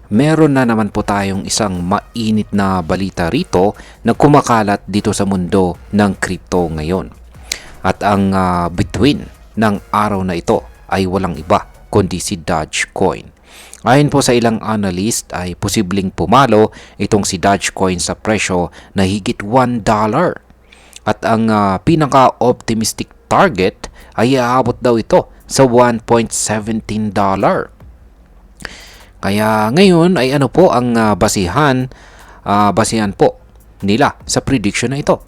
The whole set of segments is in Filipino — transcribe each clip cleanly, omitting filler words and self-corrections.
Meron na naman po tayong isang mainit na balita rito na kumakalat dito sa mundo ng crypto ngayon. At ang bituin ng araw na ito ay walang iba kundi si Dogecoin. Ayon po sa ilang analyst ay posibleng pumalo itong si Dogecoin sa presyo na higit $1. At ang pinaka-optimistic target ay aabot daw ito sa $1.17. Kaya ngayon ay ano po ang basihan po nila sa prediction na ito.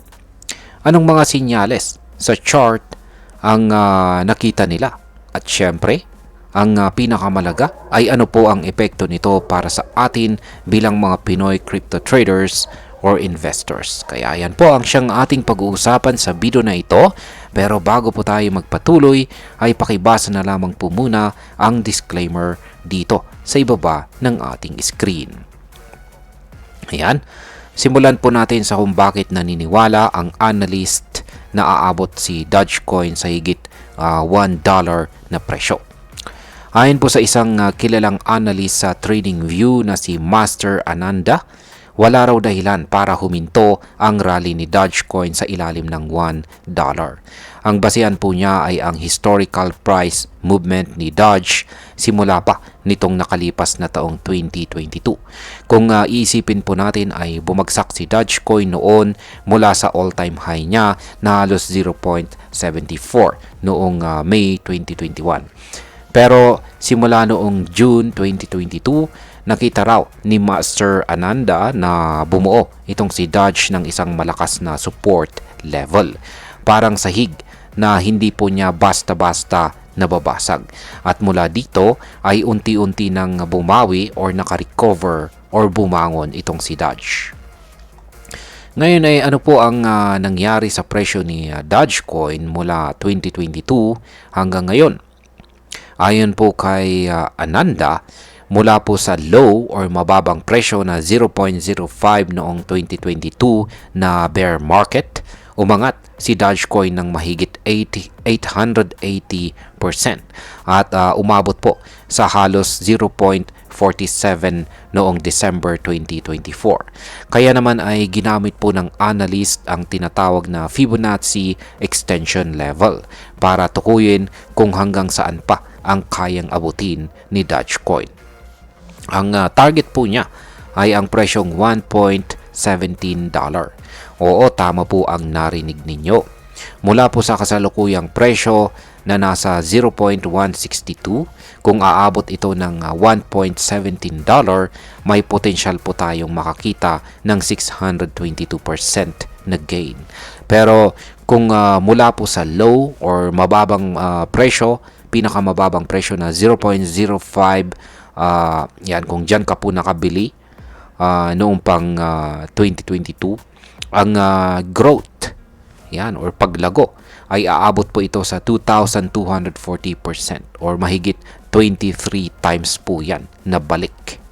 Anong mga sinyales sa chart ang nakita nila? At syempre, ang pinakamalaga ay ano po ang epekto nito para sa atin bilang mga Pinoy crypto traders or investors. Kaya yan po ang siyang ating pag-uusapan sa video na ito. Pero bago po tayo magpatuloy ay pakibasa na lamang po muna ang disclaimer dito sa ibaba ng ating screen. Ayan, simulan po natin sa kung bakit naniniwala ang analyst na aabot si Dogecoin sa higit $1 na presyo. Ayon po sa isang kilalang analyst sa TradingView na si Master Ananda, wala raw dahilan para huminto ang rally ni Dogecoin sa ilalim ng $1. Ang basihan po niya ay ang historical price movement ni Doge simula pa nitong nakalipas na taong 2022. Kung iisipin po natin ay bumagsak si Dogecoin noon mula sa all-time high niya na halos 0.74 noong May 2021. Pero simula noong June 2022, nakita raw ni Master Ananda na bumuo itong si Doge ng isang malakas na support level. Parang sahig na hindi po niya basta-basta nababasag. At mula dito ay unti-unti nang bumawi or nakarecover or bumangon itong si Doge. Ngayon ay ano po ang nangyari sa presyo ni Dogecoin mula 2022 hanggang ngayon? Ayon po kay Ananda, mula po sa low or mababang presyo na 0.05 noong 2022 na bear market, umangat si Dogecoin ng mahigit 880% at umabot po sa halos 0.47 noong December 2024. Kaya naman ay ginamit po ng analyst ang tinatawag na Fibonacci extension level para tukuyin kung hanggang saan pa ang kayang abutin ni Dogecoin. Ang target po niya ay ang presyong $1.17. Oo, tama po ang narinig ninyo. Mula po sa kasalukuyang presyo na nasa 0.162, kung aabot ito ng $1.17, may potensyal po tayong makakita ng 622% na gain. Pero kung mula po sa low or mababang presyo, pinakamababang presyo na 0.05, yan, kung dyan ka po nakabili noong pang 2022, ang growth, yan, or paglago, ay aabot po ito sa 2,240% or mahigit 23 times po yan na balik.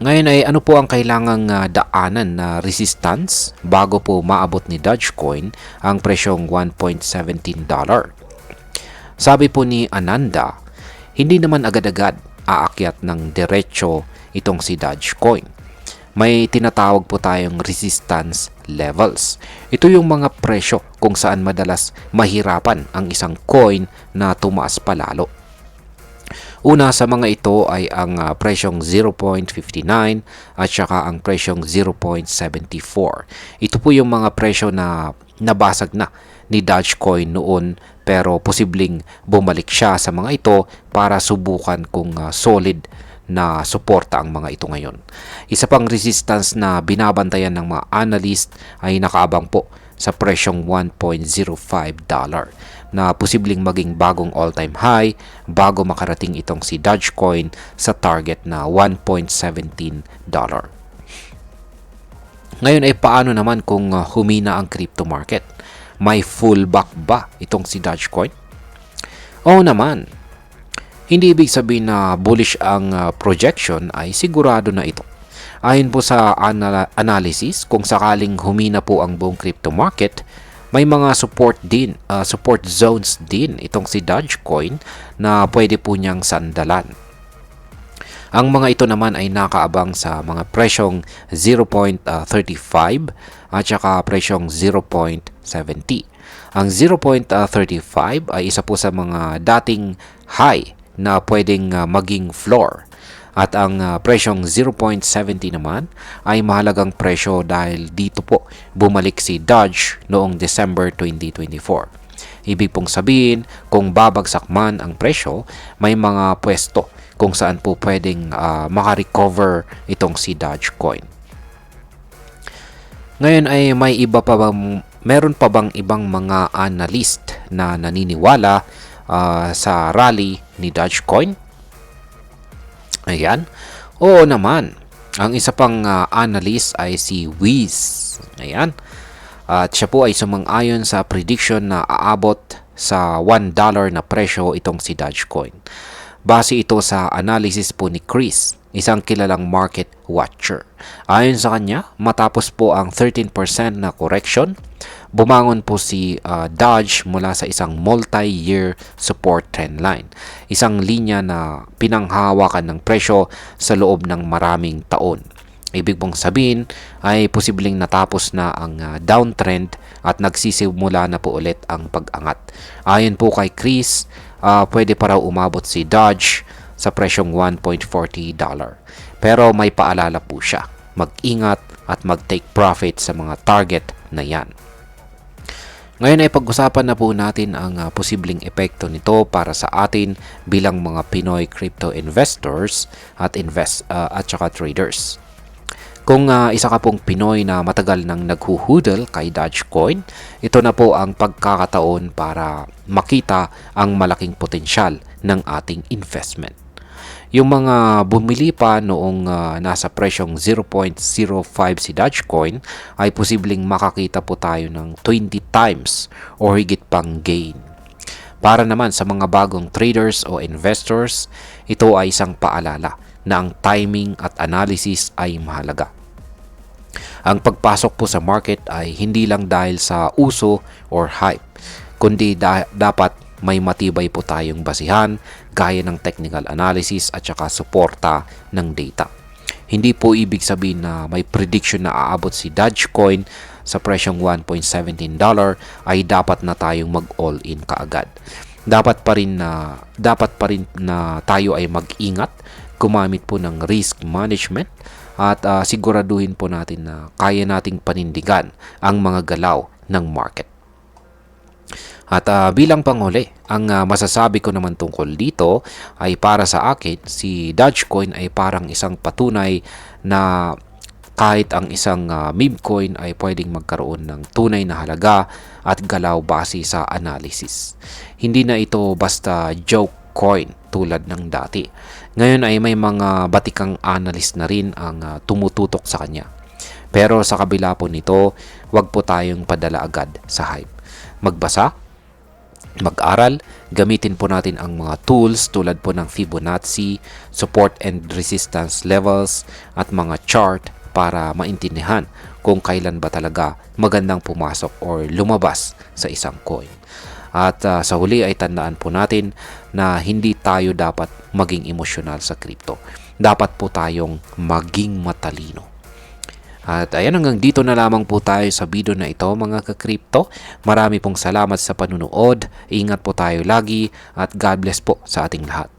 Ngayon ay ano po ang kailangang daanan na resistance bago po maabot ni Dogecoin ang presyong $1.17? Sabi po ni Ananda, hindi naman agad-agad aakyat ng diretso itong si Dogecoin. May tinatawag po tayong resistance levels. Ito yung mga presyo kung saan madalas mahirapan ang isang coin na tumaas palalo. Una sa mga ito ay ang presyong 0.59 at saka ang presyong 0.74. Ito po yung mga presyo na nabasag na ni Dogecoin noon pero posibleng bumalik siya sa mga ito para subukan kung solid na suporta ang mga ito ngayon. Isa pang resistance na binabantayan ng mga analyst ay nakaabang po sa presyong $1.05 na posibleng maging bagong all-time high bago makarating itong si Dogecoin sa target na $1.17. Ngayon ay paano naman kung humina ang crypto market? May fullback ba itong si Dogecoin? Oo naman. Hindi ibig sabihin na bullish ang projection ay sigurado na ito. Ayon po sa analysis, kung sakaling humina po ang buong crypto market, may mga support zones din itong si Dogecoin na pwede po niyang sandalan. Ang mga ito naman ay nakaabang sa mga presyong 0.35 at saka presyong 0.70. Ang 0.35 ay isa po sa mga dating high na pwedeng maging floor. At ang presyong 0.70 naman ay mahalagang presyo dahil dito po bumalik si Dodge noong December 2024. Ibig pong sabihin, kung babagsak man ang presyo, may mga pwesto kung saan po pwedeng makarecover itong si Dogecoin. Ngayon ay meron pa bang ibang mga analyst na naniniwala sa rally ni Dogecoin? Ayan. Oo naman. Ang isa pang analyst ay si Wiz. Ayan. At siya po ay sumang-ayon sa prediction na aabot sa $1 na presyo itong si Dogecoin. Base ito sa analysis po ni Chris, isang kilalang market watcher. Ayon sa kanya, matapos po ang 13% na correction, bumangon po si Dodge mula sa isang multi-year support trend line. Isang linya na pinanghahawakan ng presyo sa loob ng maraming taon. Ibig pong sabihin ay posibleng natapos na ang downtrend at nagsisimula na po ulit ang pag-angat. Ayon po kay Chris, pwede pa raw umabot si Dodge sa presyong $1.40. Pero may paalala po siya, mag-ingat at mag-take profit sa mga target na yan. Ngayon ay pag-usapan na po natin ang posibleng epekto nito para sa atin bilang mga Pinoy crypto investors at saka traders. Kung isa ka pong Pinoy na matagal nang naghuhudol kay Dogecoin, ito na po ang pagkakataon para makita ang malaking potensyal ng ating investment. Yung mga bumili pa noong nasa presyong 0.05 si Dogecoin ay posibleng makakita po tayo ng 20 times o higit pang gain. Para naman sa mga bagong traders o investors, ito ay isang paalala na ang timing at analysis ay mahalaga. Ang pagpasok po sa market ay hindi lang dahil sa uso or hype, kundi dapat may matibay po tayong basihan gaya ng technical analysis at saka suporta ng data. Hindi po ibig sabihin na may prediction na aabot si Dogecoin sa presyong $1.17 ay dapat na tayong mag-all in kaagad. Dapat pa rin na tayo ay mag-ingat, gumamit po ng risk management at siguraduhin po natin na kaya nating panindigan ang mga galaw ng market. At bilang panghuli, ang masasabi ko naman tungkol dito ay para sa akin, si Dogecoin ay parang isang patunay na kahit ang isang meme coin ay pwedeng magkaroon ng tunay na halaga at galaw base sa analysis. Hindi na ito basta joke coin tulad ng dati. Ngayon ay may mga batikang analyst na rin ang tumututok sa kanya. Pero sa kabila po nito, wag po tayong padala agad sa hype. Magbasa, mag-aral, gamitin po natin ang mga tools tulad po ng Fibonacci, support and resistance levels at mga chart para maintindihan kung kailan ba talaga magandang pumasok or lumabas sa isang coin. At sa huli ay tandaan po natin na hindi tayo dapat maging emosyonal sa crypto. Dapat po tayong maging matalino. At ayan, hanggang dito na lamang po tayo sa video na ito mga ka-crypto. Marami pong salamat sa panunood. Ingat po tayo lagi at God bless po sa ating lahat.